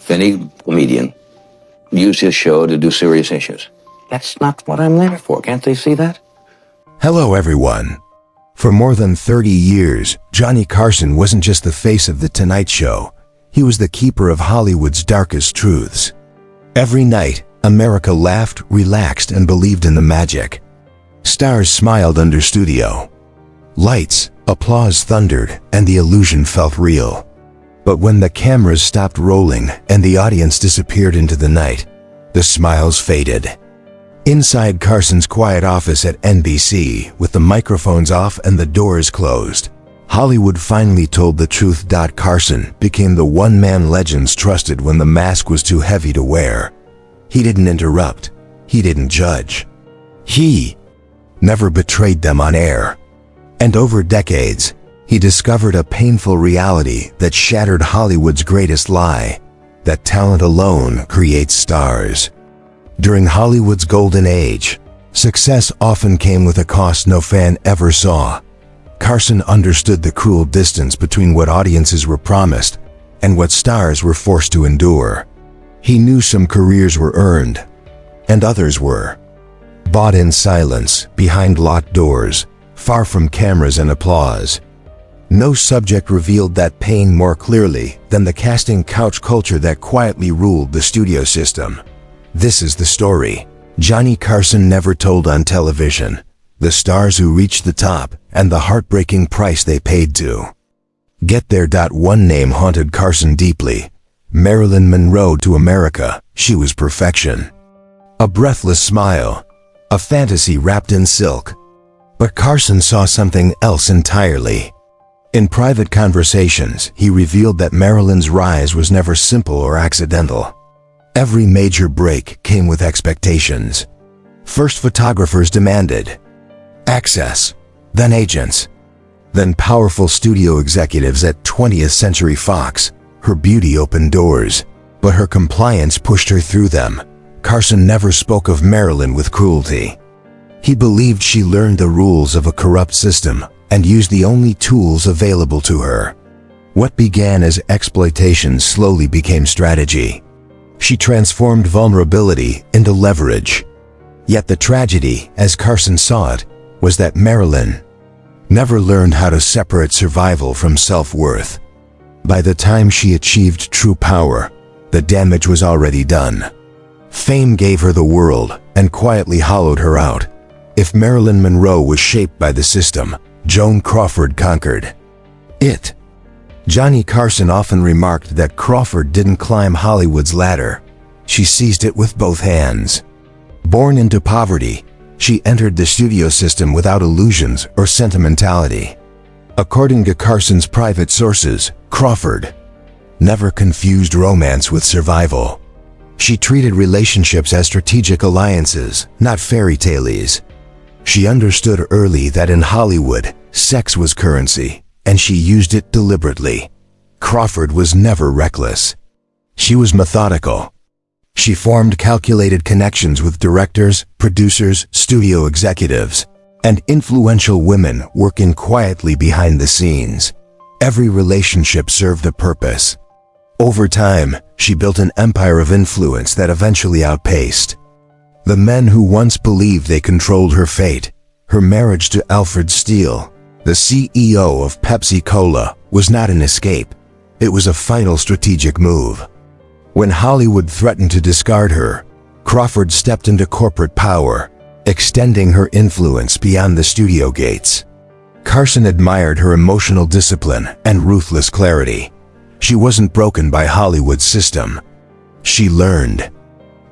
if any comedian used his show to do serious issues. That's not what I'm there for. Can't they see that? Hello, everyone. For more than 30 years, Johnny Carson wasn't just the face of The Tonight Show. He was the keeper of Hollywood's darkest truths. Every night, America laughed, relaxed, and believed in the magic. Stars smiled under studio. Lights, applause thundered, and the illusion felt real. But when the cameras stopped rolling and the audience disappeared into the night, the smiles faded. Inside Carson's quiet office at NBC, with the microphones off and the doors closed, Hollywood finally told the truth. Carson became the one-man legends trusted when the mask was too heavy to wear. He didn't interrupt. He didn't judge. He never betrayed them on air. And over decades, he discovered a painful reality that shattered Hollywood's greatest lie, that talent alone creates stars. During Hollywood's golden age, success often came with a cost no fan ever saw. Carson understood the cruel distance between what audiences were promised and what stars were forced to endure. He knew some careers were earned, and others were bought in silence, behind locked doors, far from cameras and applause. No subject revealed that pain more clearly than the casting couch culture that quietly ruled the studio system. This is the story Johnny Carson never told on television, the stars who reached the top, and the heartbreaking price they paid to get there. One name haunted Carson deeply: Marilyn Monroe. To America, she was perfection. A breathless smile, a fantasy wrapped in silk. But Carson saw something else entirely. In private conversations, he revealed that Marilyn's rise was never simple or accidental. Every major break came with expectations. First, photographers demanded access, then agents, then powerful studio executives. At 20th Century Fox, her beauty opened doors, but her compliance pushed her through them. Carson never spoke of Marilyn with cruelty. He believed she learned the rules of a corrupt system and used the only tools available to her. What began as exploitation slowly became strategy. She transformed vulnerability into leverage. Yet the tragedy, as Carson saw it, was that Marilyn never learned how to separate survival from self-worth. By the time she achieved true power, the damage was already done. Fame gave her the world and quietly hollowed her out. If Marilyn Monroe was shaped by the system, Joan Crawford conquered it. Johnny Carson often remarked that Crawford didn't climb Hollywood's ladder. She seized it with both hands. Born into poverty, she entered the studio system without illusions or sentimentality. According to Carson's private sources, Crawford never confused romance with survival. She treated relationships as strategic alliances, not fairy tales. She understood early that in Hollywood, sex was currency, and she used it deliberately. Crawford was never reckless. She was methodical. She formed calculated connections with directors, producers, studio executives, and influential women working quietly behind the scenes. Every relationship served a purpose. Over time, she built an empire of influence that eventually outpaced the men who once believed they controlled her fate. Her marriage to Alfred Steele, the CEO of Pepsi-Cola, was not an escape. It was a final strategic move. When Hollywood threatened to discard her, Crawford stepped into corporate power, extending her influence beyond the studio gates. Carson admired her emotional discipline and ruthless clarity. She wasn't broken by Hollywood's system. She learned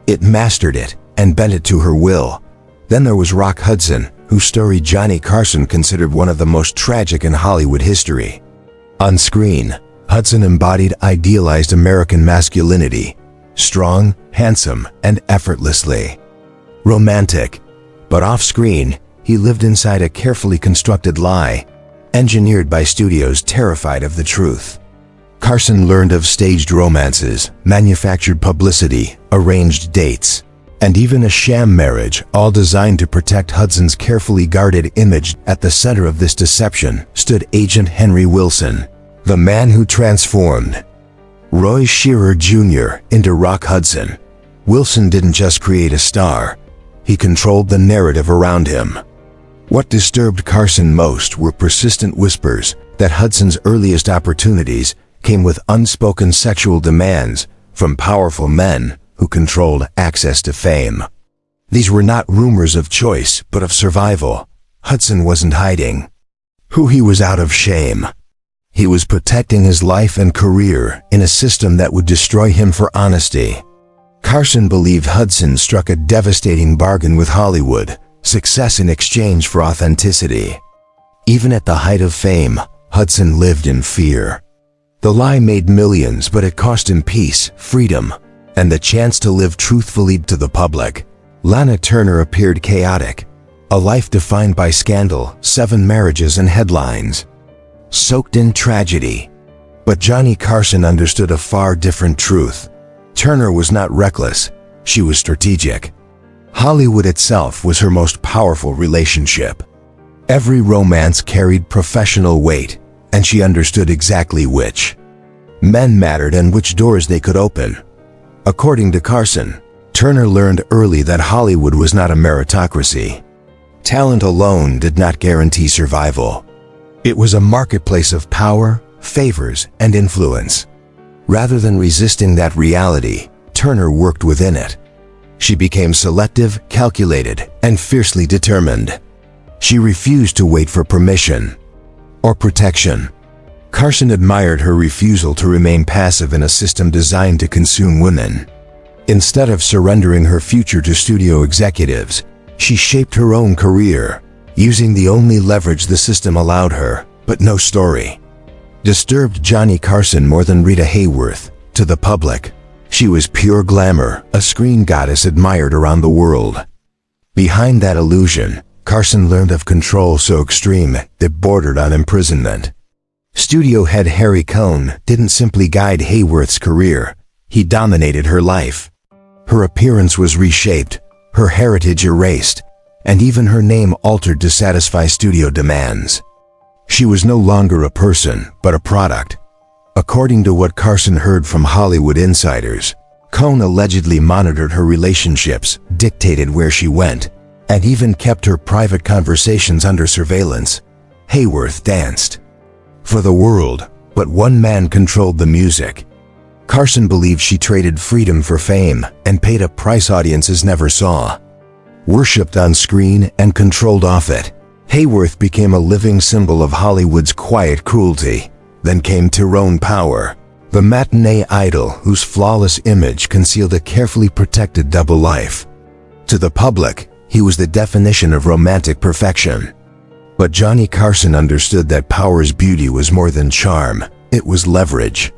it, mastered it, and bent it to her will. Then there was Rock Hudson, whose story Johnny Carson considered one of the most tragic in Hollywood history. On screen, Hudson embodied idealized American masculinity: strong, handsome, and effortlessly romantic. But off-screen, he lived inside a carefully constructed lie, engineered by studios terrified of the truth. Carson learned of staged romances, manufactured publicity, arranged dates, and even a sham marriage, all designed to protect Hudson's carefully guarded image. At the center of this deception stood Agent Henry Wilson, the man who transformed Roy Shearer Jr. into Rock Hudson. Wilson didn't just create a star, he controlled the narrative around him. What disturbed Carson most were persistent whispers that Hudson's earliest opportunities came with unspoken sexual demands from powerful men who controlled access to fame. These were not rumors of choice, but of survival. Hudson wasn't hiding who he was out of shame. He was protecting his life and career in a system that would destroy him for honesty. Carson believed Hudson struck a devastating bargain with Hollywood, success in exchange for authenticity. Even at the height of fame, Hudson lived in fear. The lie made millions, but it cost him peace, freedom, and the chance to live truthfully to the public. Lana Turner appeared chaotic, a life defined by scandal, 7 marriages and headlines, soaked in tragedy. But Johnny Carson understood a far different truth. Turner was not reckless, she was strategic. Hollywood itself was her most powerful relationship. Every romance carried professional weight, and she understood exactly which men mattered and which doors they could open. According to Carson, Turner learned early that Hollywood was not a meritocracy. Talent alone did not guarantee survival. It was a marketplace of power, favors, and influence. Rather than resisting that reality, Turner worked within it. She became selective, calculated, and fiercely determined. She refused to wait for permission or protection. Carson admired her refusal to remain passive in a system designed to consume women. Instead of surrendering her future to studio executives, she shaped her own career, using the only leverage the system allowed her, but no story disturbed Johnny Carson more than Rita Hayworth. To the public, she was pure glamour, a screen goddess admired around the world. Behind that illusion, Carson learned of control so extreme it bordered on imprisonment. Studio head Harry Cohn didn't simply guide Hayworth's career, he dominated her life. Her appearance was reshaped, her heritage erased, and even her name altered to satisfy studio demands. She was no longer a person, but a product. According to what Carson heard from Hollywood insiders, Cohn allegedly monitored her relationships, dictated where she went, and even kept her private conversations under surveillance. Hayworth danced for the world, but one man controlled the music. Carson believed she traded freedom for fame and paid a price audiences never saw. Worshipped on screen and controlled off it, Hayworth became a living symbol of Hollywood's quiet cruelty. Then came Tyrone Power, the matinee idol whose flawless image concealed a carefully protected double life. To the public, he was the definition of romantic perfection. But Johnny Carson understood that Power's beauty was more than charm, it was leverage.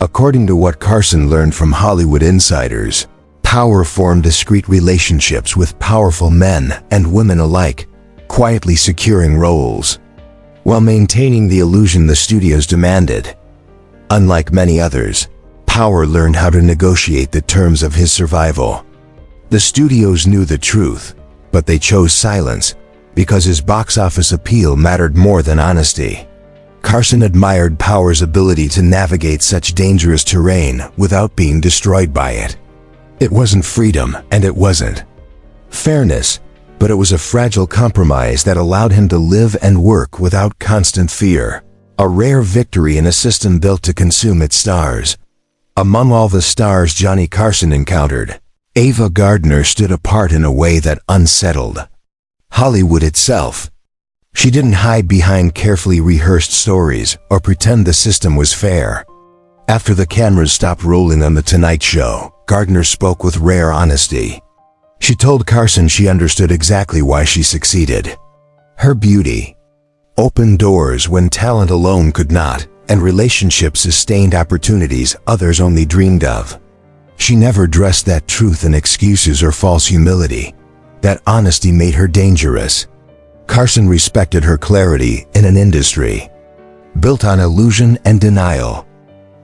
According to what Carson learned from Hollywood insiders, Power formed discreet relationships with powerful men and women alike, quietly securing roles, while maintaining the illusion the studios demanded. Unlike many others, Power learned how to negotiate the terms of his survival. The studios knew the truth, but they chose silence because his box office appeal mattered more than honesty. Carson admired Power's ability to navigate such dangerous terrain without being destroyed by it. It wasn't freedom, and it wasn't fairness, but it was a fragile compromise that allowed him to live and work without constant fear. A rare victory in a system built to consume its stars. Among all the stars Johnny Carson encountered, Ava Gardner stood apart in a way that unsettled Hollywood itself. She didn't hide behind carefully rehearsed stories or pretend the system was fair. After the cameras stopped rolling on The Tonight Show, Gardner spoke with rare honesty. She told Carson she understood exactly why she succeeded. Her beauty opened doors when talent alone could not, and relationships sustained opportunities others only dreamed of. She never dressed that truth in excuses or false humility. That honesty made her dangerous. Carson respected her clarity in an industry built on illusion and denial.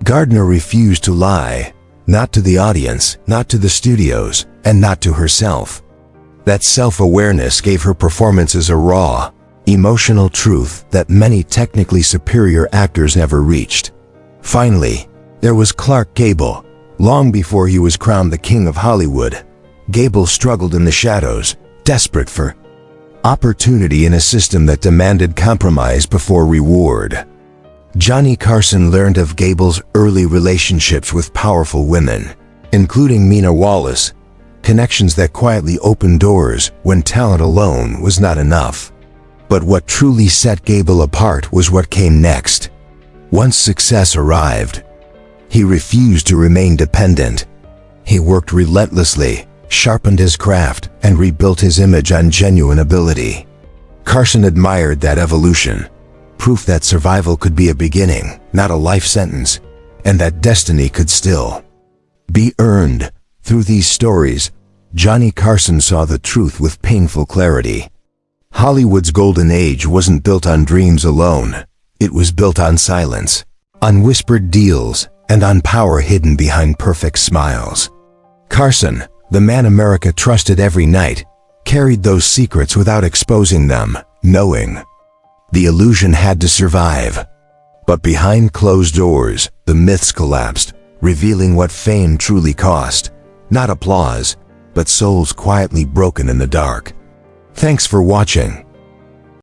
Gardner refused to lie, not to the audience, not to the studios, and not to herself. That self-awareness gave her performances a raw, emotional truth that many technically superior actors never reached. Finally, There was Clark Gable. Long before he was crowned the King of Hollywood, Gable struggled in the shadows, desperate for opportunity in a system that demanded compromise before reward. Johnny Carson learned of Gable's early relationships with powerful women, including Mina Wallace, connections that quietly opened doors when talent alone was not enough. But what truly set Gable apart was what came next. Once success arrived, he refused to remain dependent. He worked relentlessly, sharpened his craft, and rebuilt his image on genuine ability. Carson admired that evolution, proof that survival could be a beginning, not a life sentence, and that destiny could still be earned. Through these stories, Johnny Carson saw the truth with painful clarity. Hollywood's golden age wasn't built on dreams alone. It was built on silence, on whispered deals, and on power hidden behind perfect smiles. Carson, the man America trusted every night, carried those secrets without exposing them, knowing the illusion had to survive. But behind closed doors, the myths collapsed, revealing what fame truly cost. Not applause, but souls quietly broken in the dark. Thanks for watching.